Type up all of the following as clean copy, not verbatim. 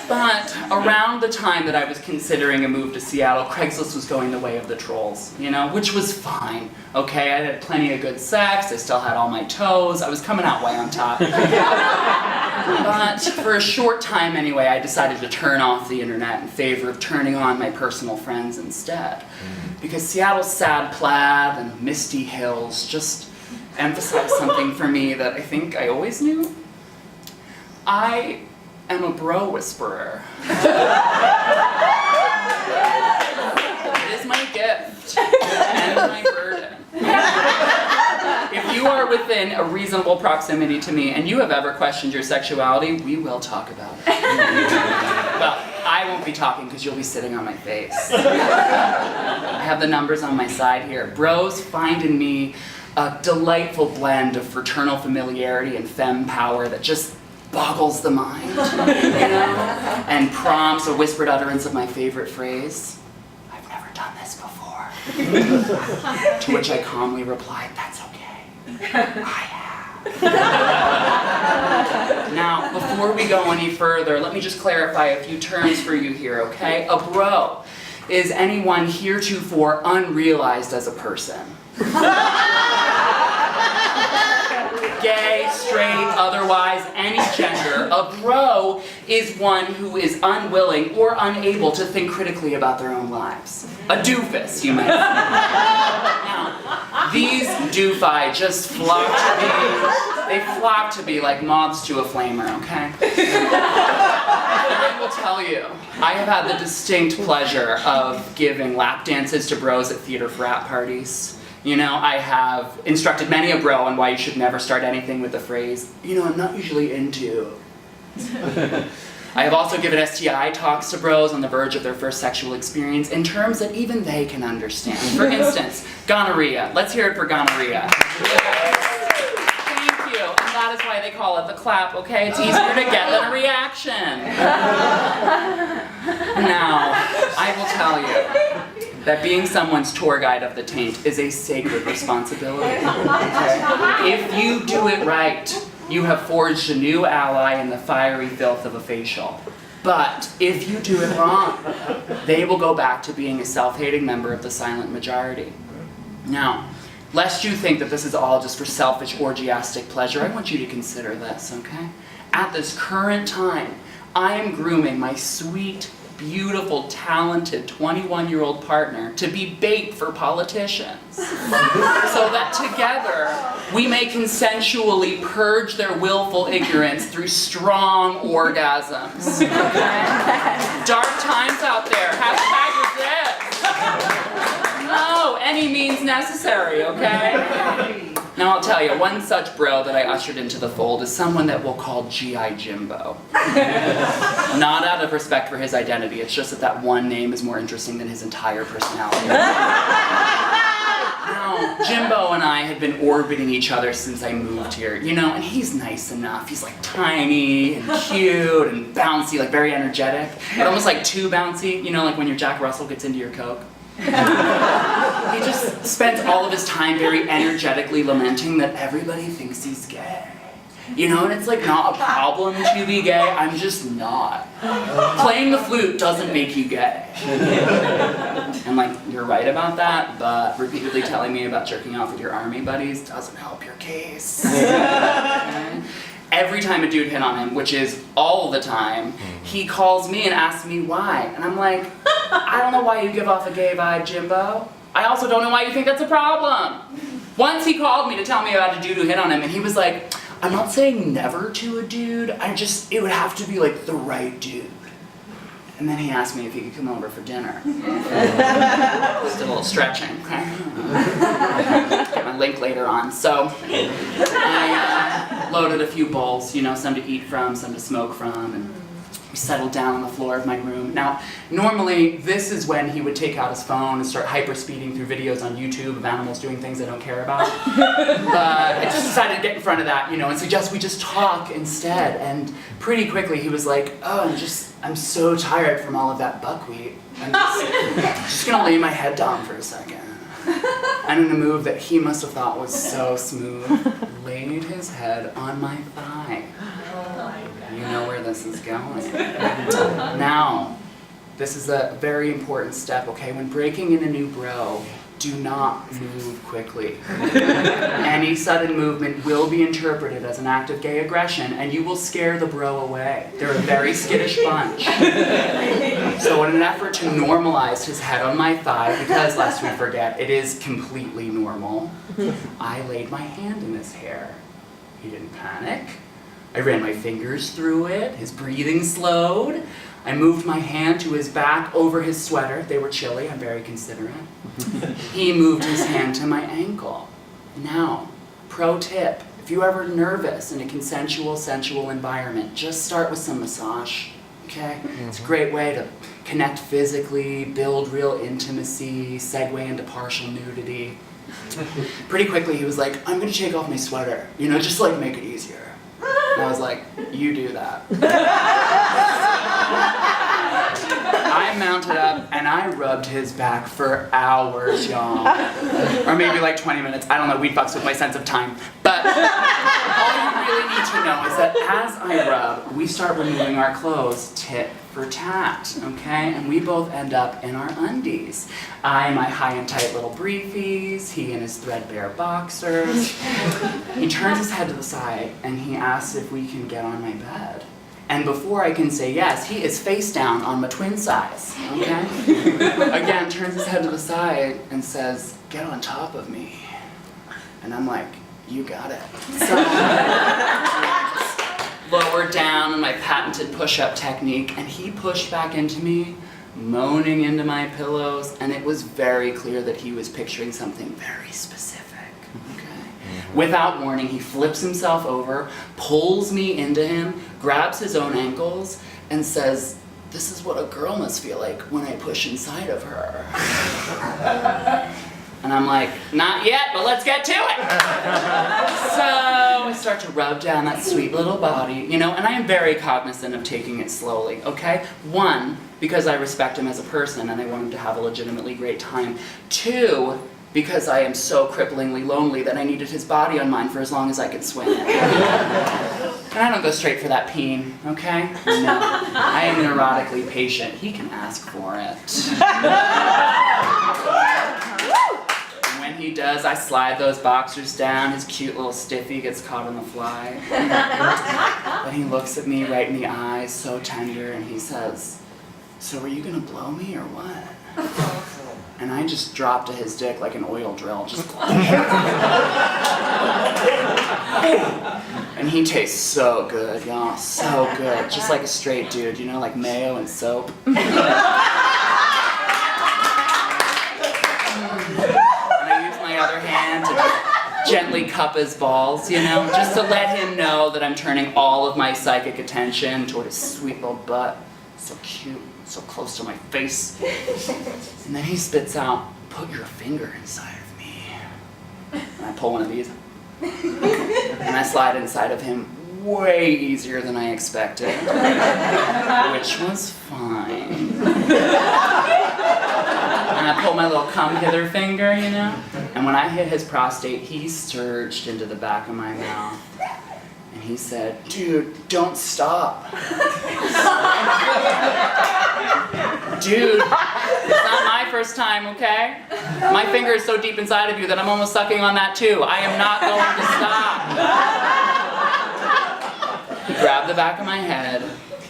But around the time that I was considering a move to Seattle, Craigslist was going the way of the trolls, you know, which was fine, okay? I had plenty of good sex, I still had all my toes, I was coming out way on top. But for a short time anyway, I decided to turn off the internet in favor of turning on my personal friends instead. Because Seattle's sad plaid and misty hills just emphasize something for me that I think I always knew. I am a bro whisperer. It is my gift and my burden. If you are within a reasonable proximity to me and you have ever questioned your sexuality, we will talk about it. Well, I won't be talking because you'll be sitting on my face. I have the numbers on my side here. Bros find in me a delightful blend of fraternal familiarity and femme power that just boggles the mind, you know, and prompts a whispered utterance of my favorite phrase, "I've never done this before." To which I calmly replied, "That's okay, I have." Now, before we go any further, let me just clarify a few terms for you here, okay? A bro is anyone heretofore unrealized as a person. Gay, straight, otherwise, any gender, a bro is one who is unwilling or unable to think critically about their own lives. A doofus, you might say. Now, these doofi just flock to me. They flock to be like moths to a flamer, okay? I will tell you, I have had the distinct pleasure of giving lap dances to bros at theater frat parties. You know, I have instructed many a bro on why you should never start anything with the phrase, "You know, I'm not usually into." I have also given STI talks to bros on the verge of their first sexual experience in terms that even they can understand. For instance, gonorrhea. Let's hear it for gonorrhea. Thank you. And that is why they call it the clap, okay? It's easier to get than a reaction. Now, I will tell you that being someone's tour guide of the taint is a sacred responsibility. Okay? If you do it right, you have forged a new ally in the fiery filth of a facial. But if you do it wrong, they will go back to being a self-hating member of the silent majority. Now, lest you think that this is all just for selfish orgiastic pleasure, I want you to consider this, okay? At this current time, I am grooming my sweet, beautiful, talented 21-year-old partner to be bait for politicians. So that together we may consensually purge their willful ignorance through strong orgasms. Dark times out there. Hashtag resist. No, any means necessary, okay? Now I'll tell you, one such bro that I ushered into the fold is someone that we'll call G.I. Jimbo. Not out of respect for his identity, it's just that that one name is more interesting than his entire personality. Now, Jimbo and I had been orbiting each other since I moved here, you know, and he's nice enough. He's like tiny and cute and bouncy, like very energetic, but almost like too bouncy, you know, like when your Jack Russell gets into your Coke. He just spends all of his time very energetically lamenting that everybody thinks he's gay. You know, and it's like not a problem to be gay, I'm just not. Playing the flute doesn't make you gay. And like, you're right about that, but repeatedly telling me about jerking off with your army buddies doesn't help your case. Okay? Every time a dude hit on him, which is all the time, he calls me and asks me why. And I'm like, I don't know why you give off a gay vibe, Jimbo. I also don't know why you think that's a problem. Once he called me to tell me about a dude who hit on him, and he was like, I'm not saying never to a dude, it would have to be like the right dude. And then he asked me if he could come over for dinner. Just a little stretching. Get my link later on. So I loaded a few bowls, you know, some to eat from, some to smoke from, and we settled down on the floor of my room. Now, normally this is when he would take out his phone and start hyper-speeding through videos on YouTube of animals doing things I don't care about. But I just decided to get in front of that, you know, and suggest we just talk instead. And pretty quickly he was like, oh, I'm so tired from all of that buckwheat. I'm just gonna lay my head down for a second. And in a move that he must have thought was so smooth, laid his head on my thigh. You know where this is going. Now, this is a very important step, okay? When breaking in a new bro, do not move quickly. Any sudden movement will be interpreted as an act of gay aggression, and you will scare the bro away. They're a very skittish bunch. So in an effort to normalize his head on my thigh, because lest we forget, it is completely normal, I laid my hand in his hair. He didn't panic. I ran my fingers through it, his breathing slowed. I moved my hand to his back over his sweater. They were chilly, I'm very considerate. He moved his hand to my ankle. Now, pro tip, if you're ever nervous in a consensual, sensual environment, just start with some massage, okay? It's a great way to connect physically, build real intimacy, segue into partial nudity. Pretty quickly he was like, I'm gonna take off my sweater, just like make it easier. And I was like, you do that. I mounted up and I rubbed his back for hours, y'all. Or maybe like 20 minutes. I don't know, weed fucks with my sense of time. But all you really need to know is that as I rub, we start removing our clothes tit for tat, okay? And we both end up in our undies. I in my high and tight little briefies, he in his threadbare boxers. He turns his head to the side and he asks if we can get on my bed. And before I can say yes, he is face down on my twin size, okay? Again, turns his head to the side and says, get on top of me. And I'm like, you got it. So, lower down in my patented push-up technique, and he pushed back into me, moaning into my pillows, and it was very clear that he was picturing something very specific, okay? Without warning, he flips himself over, pulls me into him, grabs his own ankles, and says, this is what a girl must feel like when I push inside of her. And I'm like, not yet, but let's get to it. So I start to rub down that sweet little body, and I am very cognizant of taking it slowly, okay? 1, because I respect him as a person and I want him to have a legitimately great time. 2, because I am so cripplingly lonely that I needed his body on mine for as long as I could swing it. And I don't go straight for that peen, okay? No, I am neurotically patient. He can ask for it. And when he does, I slide those boxers down. His cute little stiffy gets caught on the fly. Then he looks at me right in the eyes, so tender, and he says, so are you gonna blow me or what? And I just drop to his dick like an oil drill, just and he tastes so good, y'all, so good. Just like a straight dude, like mayo and soap. And I use my other hand to gently cup his balls, just to let him know that I'm turning all of my psychic attention toward his sweet little butt. So cute, so close to my face. And then he spits out, put your finger inside of me. And I pull one of these. And I slide inside of him way easier than I expected. Which was fine. And I pull my little come hither finger, And when I hit his prostate, he surged into the back of my mouth. And he said, dude, don't stop. Dude, it's not my first time, okay? My finger is so deep inside of you that I'm almost sucking on that too. I am not going to stop. He grabbed the back of my head,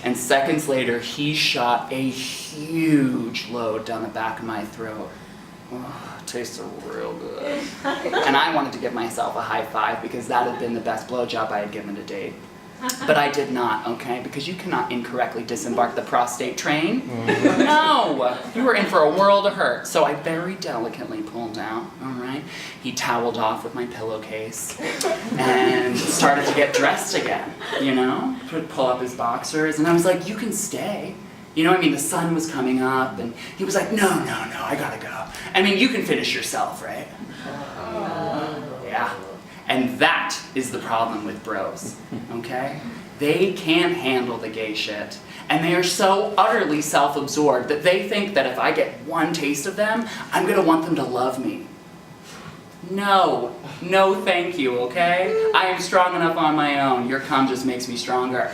and seconds later, he shot a huge load down the back of my throat. Oh, it tasted real good. And I wanted to give myself a high five because that had been the best blowjob I had given to date. But I did not, okay? Because you cannot incorrectly disembark the prostate train. No! You were in for a world of hurt. So I very delicately pulled out, all right? He toweled off with my pillowcase and started to get dressed again, Would pull up his boxers, and I was like, you can stay. The sun was coming up, and he was like, no, I gotta go. You can finish yourself, right? Yeah. And that is the problem with bros, okay? They can't handle the gay shit. And they are so utterly self-absorbed that they think that if I get one taste of them, I'm gonna want them to love me. No. No thank you, okay? I am strong enough on my own. Your cum just makes me stronger.